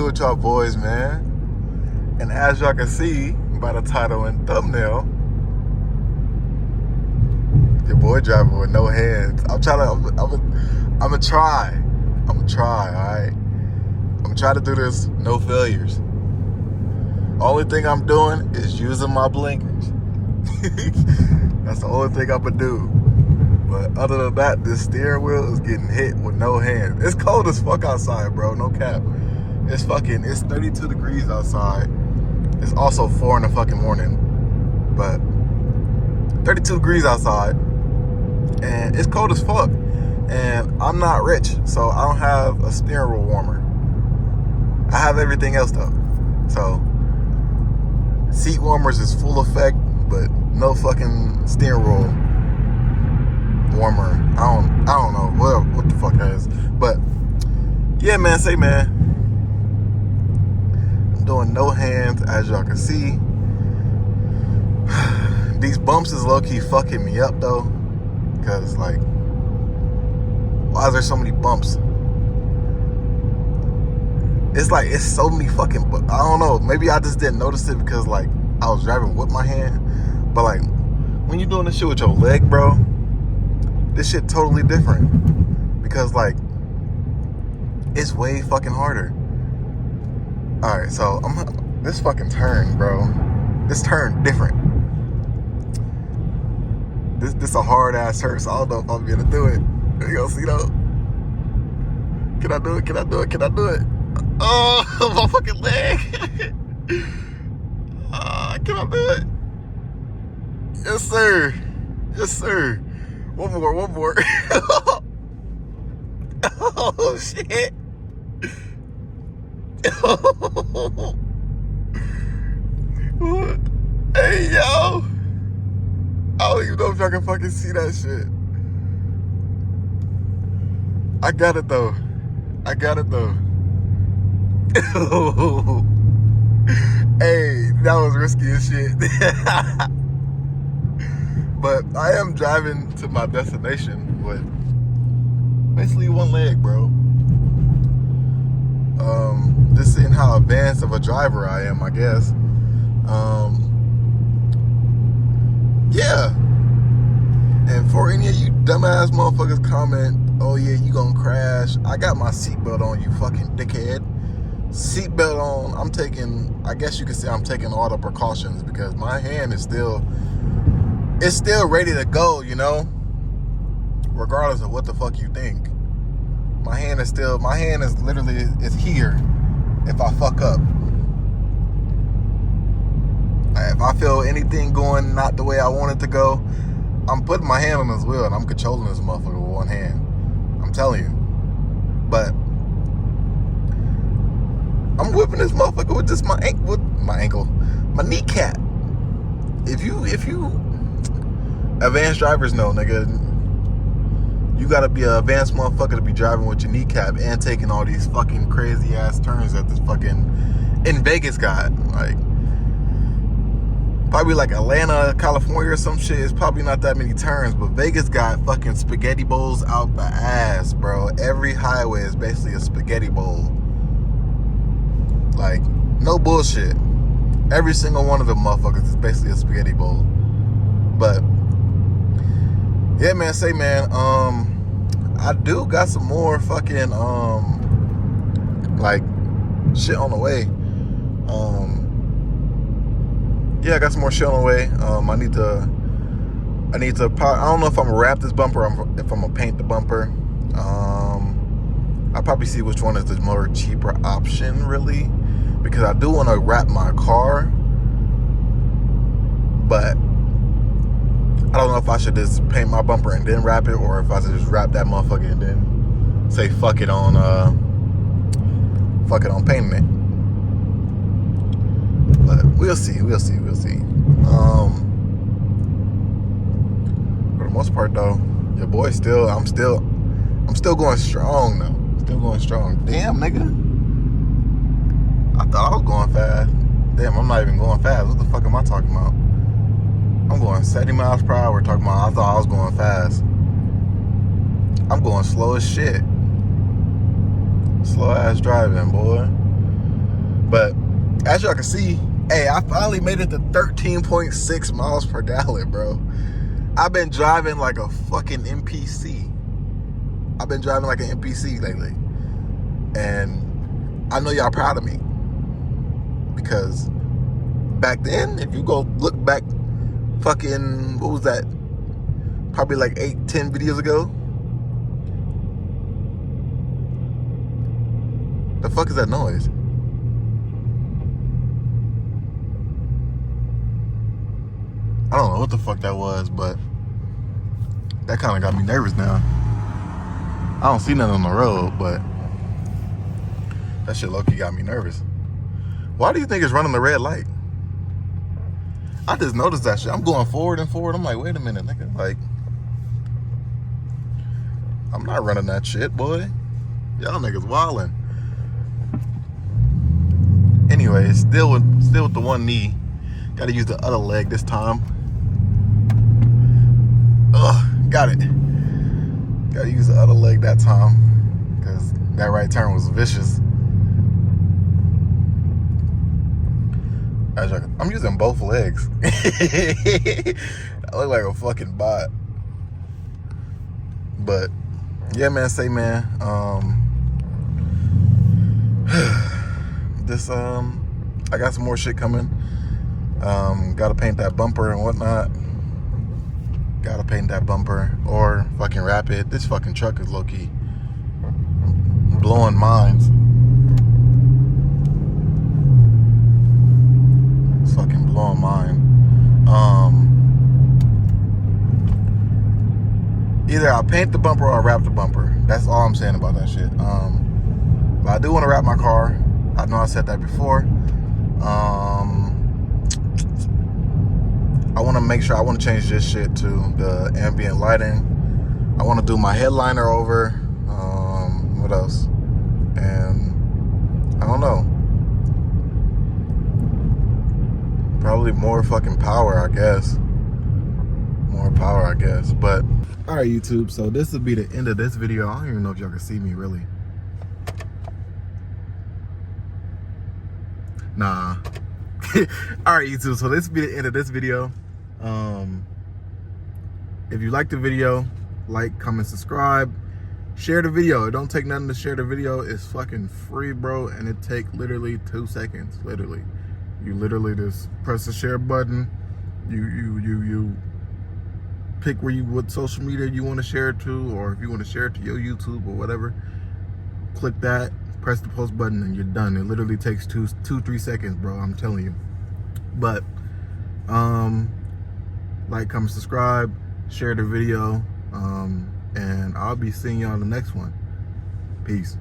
good with y'all boys, man? And as y'all can see by the title and thumbnail, your boy driving with no hands. I'm gonna try, alright? I'm gonna try to do this, no failures. Only thing I'm doing is using my blinkers. That's the only thing I'm gonna do. But other than that, this steering wheel is getting hit with no hands. It's cold as fuck outside, bro, no cap. It's 32 degrees outside. It's also 4 in the fucking morning. But 32 degrees outside. And it's cold as fuck. And I'm not rich, so I don't have a steering wheel warmer. I have everything else though. So seat warmers is full effect, but no fucking steering wheel warmer. I don't know what the fuck that is. But yeah, man, I'm doing no hands, as y'all can see. These bumps is low-key fucking me up though, because like, why is there so many bumps? It's like, it's so many fucking, I don't know, maybe I just didn't notice it because like I was driving with my hand. But like, when you're doing this shit with your leg, bro, this shit totally different. Because like, it's way fucking harder. Alright, so this fucking turn, bro, this turn different. This a hard ass turn, so I don't know if I'm gonna do it. You gonna see though? Can I do it? Oh, my fucking leg. Can I do it? Yes, sir. One more. Oh, shit. Hey, yo. I don't even know if y'all can fucking see that shit. I got it though. Hey, that was risky as shit. But I am driving to my destination with basically one leg, bro. Just seeing how advanced of a driver I am, I guess. Yeah. And for any of you dumbass motherfuckers comment, oh yeah, you gonna crash. I got my seatbelt on, you fucking dickhead. Seatbelt on. I guess you could say I'm taking all the precautions because my hand is still ready to go, you know? Regardless of what the fuck you think. My hand is literally here if I fuck up. If I feel anything going not the way I want it to go, I'm putting my hand on this wheel and I'm controlling this motherfucker with one hand. I'm telling you. But I'm whipping this motherfucker with just my kneecap. If you advanced drivers know, nigga, you gotta be an advanced motherfucker to be driving with your kneecap and taking all these fucking crazy ass turns that this fucking in Vegas got. Like, probably like Atlanta, California or some shit. It's probably not that many turns, but Vegas got fucking spaghetti bowls out the ass, bro. Every highway is basically a spaghetti bowl. Like, no bullshit. Every single one of them motherfuckers is basically a spaghetti bowl. But yeah, man, I do got some more fucking like shit on the way. Yeah, I got some more shit on the way. I need to I don't know if I'm gonna wrap this bumper or if I'm gonna paint the bumper. I'll probably see which one is the more cheaper option, really, because I do want to wrap my car, but I don't know if I should just paint my bumper and then wrap it, or if I should just wrap that motherfucker and then say fuck it on painting it. But we'll see. For the most part though, your boy I'm still going strong though. Damn, nigga. I thought I was going fast. Damn, I'm not even going fast. What the fuck am I talking about? I'm going 70 miles per hour talking about I thought I was going fast. I'm going slow as shit. Slow ass driving, boy. But as y'all can see, hey, I finally made it to 13.6 miles per gallon, bro. I've been driving like a fucking NPC. I've been driving like an NPC lately. And I know y'all proud of me. Because back then, if you go look back fucking, what was that? Probably like 8-10 videos ago. The fuck is that noise? I don't know what the fuck that was, but that kind of got me nervous now. I don't see nothing on the road, but that shit low-key got me nervous. Why do you think it's running the red light? I just noticed that shit. I'm going forward and forward. I'm like, wait a minute, nigga. Like, I'm not running that shit, boy. Y'all niggas wildin'. Anyway, still with the one knee. Gotta use the other leg this time. Ugh, got it. Gotta use the other leg that time, because that right turn was vicious. I'm using both legs. I look like a fucking bot. But yeah, man, I got some more shit coming. Gotta paint that bumper and whatnot. Gotta paint that bumper or fucking wrap it. This fucking truck is low-key blowing minds. It's fucking blowing mine. Either I'll paint the bumper or I'll wrap the bumper. That's all I'm saying about that shit. But I do want to wrap my car. I know I said that before. I want to make sure, I want to change this shit to the ambient lighting. I want to do my headliner over. What else? And I don't know. Probably more fucking power, I guess. More power, I guess. But all right, YouTube. So this will be the end of this video. I don't even know if y'all can see me really. Nah. All right, YouTube. So this will be the end of this video. If you like the video, like, comment, subscribe, share the video. It don't take nothing to share the video. It's fucking free, bro, and it take literally 2 seconds. Literally, you literally just press the share button. You pick what social media you want to share it to, or if you want to share it to your YouTube or whatever. Click that, press the post button, and you're done. It literally takes 2-3 seconds, bro. I'm telling you. But like, comment, subscribe, share the video, and I'll be seeing you on the next one. Peace.